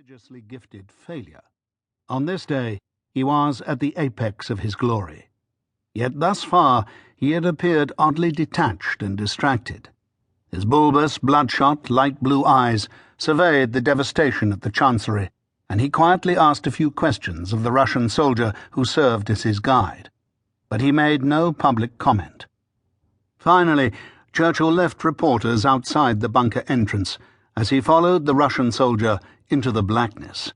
prodigiously gifted failure. On this day, he was at the apex of his glory. Yet thus far he had appeared oddly detached and distracted. His bulbous, bloodshot, light blue eyes surveyed the devastation at the Chancery, and he quietly asked a few questions of the Russian soldier who served as his guide. But he made no public comment. Finally, Churchill left reporters outside the bunker entrance as he followed the Russian soldier into the blackness.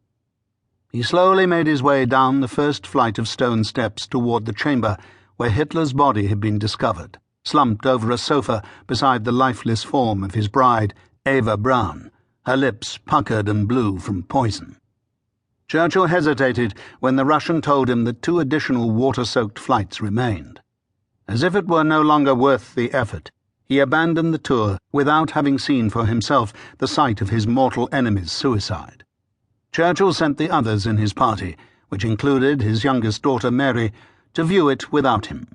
He slowly made his way down the first flight of stone steps toward the chamber where Hitler's body had been discovered, slumped over a sofa beside the lifeless form of his bride, Eva Braun, her lips puckered and blue from poison. Churchill hesitated when the Russian told him that 2 additional water-soaked flights remained. As if it were no longer worth the effort, he abandoned the tour without having seen for himself the site of his mortal enemy's suicide. Churchill sent the others in his party, which included his youngest daughter Mary, to view it without him.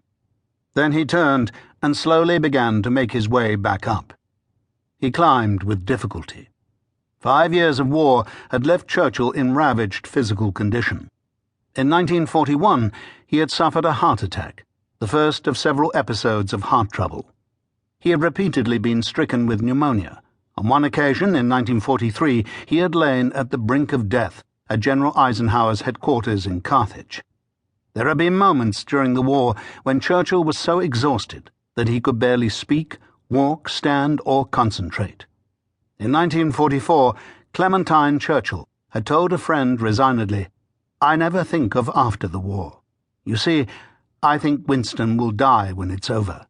Then he turned and slowly began to make his way back up. He climbed with difficulty. 5 years of war had left Churchill in ravaged physical condition. In 1941, he had suffered a heart attack, the first of several episodes of heart trouble. He had repeatedly been stricken with pneumonia. On one occasion, in 1943, he had lain at the brink of death at General Eisenhower's headquarters in Carthage. There had been moments during the war when Churchill was so exhausted that he could barely speak, walk, stand, or concentrate. In 1944, Clementine Churchill had told a friend resignedly, "I never think of after the war. You see, I think Winston will die when it's over."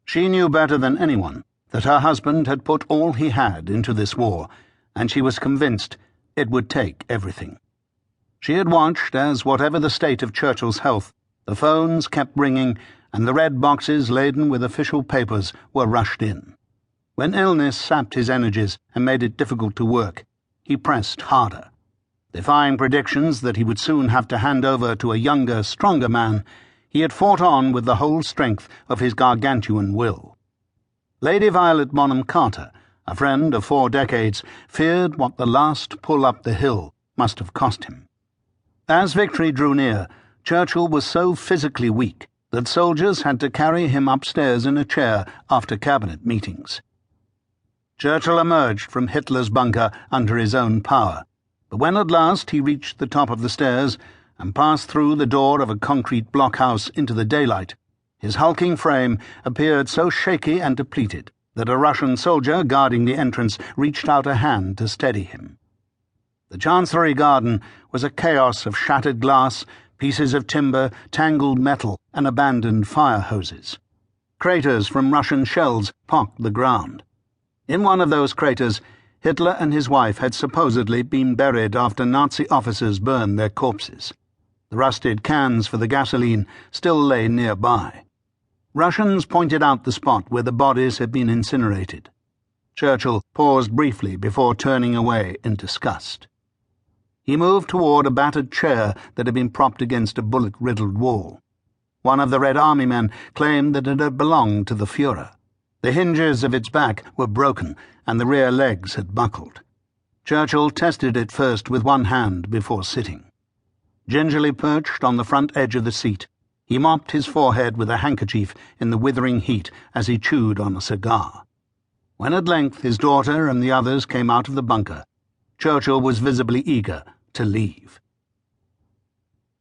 She knew better than anyone that her husband had put all he had into this war, and she was convinced it would take everything. She had watched as, whatever the state of Churchill's health, the phones kept ringing and the red boxes laden with official papers were rushed in. When illness sapped his energies and made it difficult to work, he pressed harder. Defying predictions that he would soon have to hand over to a younger, stronger man, he had fought on with the whole strength of his gargantuan will. Lady Violet Bonham Carter, a friend of 4 decades, feared what the last pull up the hill must have cost him. As victory drew near, Churchill was so physically weak that soldiers had to carry him upstairs in a chair after cabinet meetings. Churchill emerged from Hitler's bunker under his own power, but when at last he reached the top of the stairs and passed through the door of a concrete blockhouse into the daylight, his hulking frame appeared so shaky and depleted that a Russian soldier guarding the entrance reached out a hand to steady him. The Chancery garden was a chaos of shattered glass, pieces of timber, tangled metal, and abandoned fire hoses. Craters from Russian shells pocked the ground. In one of those craters, Hitler and his wife had supposedly been buried after Nazi officers burned their corpses. The rusted cans for the gasoline still lay nearby. Russians pointed out the spot where the bodies had been incinerated. Churchill paused briefly before turning away in disgust. He moved toward a battered chair that had been propped against a bullet-riddled wall. One of the Red Army men claimed that it had belonged to the Führer. The hinges of its back were broken, and the rear legs had buckled. Churchill tested it first with one hand before sitting. Gingerly perched on the front edge of the seat, he mopped his forehead with a handkerchief in the withering heat as he chewed on a cigar. When at length his daughter and the others came out of the bunker, Churchill was visibly eager to leave.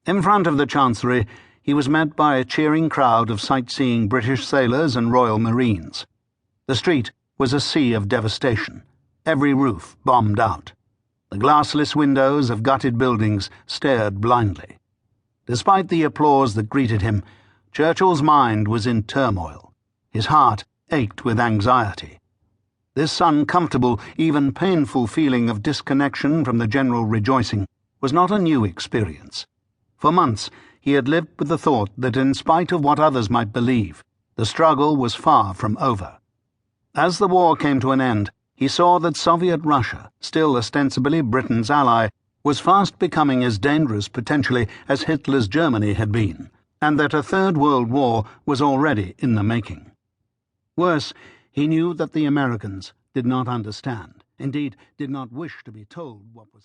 In front of the Chancery, he was met by a cheering crowd of sightseeing British sailors and Royal Marines. The street was a sea of devastation, every roof bombed out. The glassless windows of gutted buildings stared blindly. Despite the applause that greeted him, Churchill's mind was in turmoil. His heart ached with anxiety. This uncomfortable, even painful feeling of disconnection from the general rejoicing was not a new experience. For months he had lived with the thought that in spite of what others might believe, the struggle was far from over. As the war came to an end, he saw that Soviet Russia, still ostensibly Britain's ally, was fast becoming as dangerous potentially as Hitler's Germany had been, and that a Third World War was already in the making. Worse, he knew that the Americans did not understand, indeed did not wish to be told what was happening.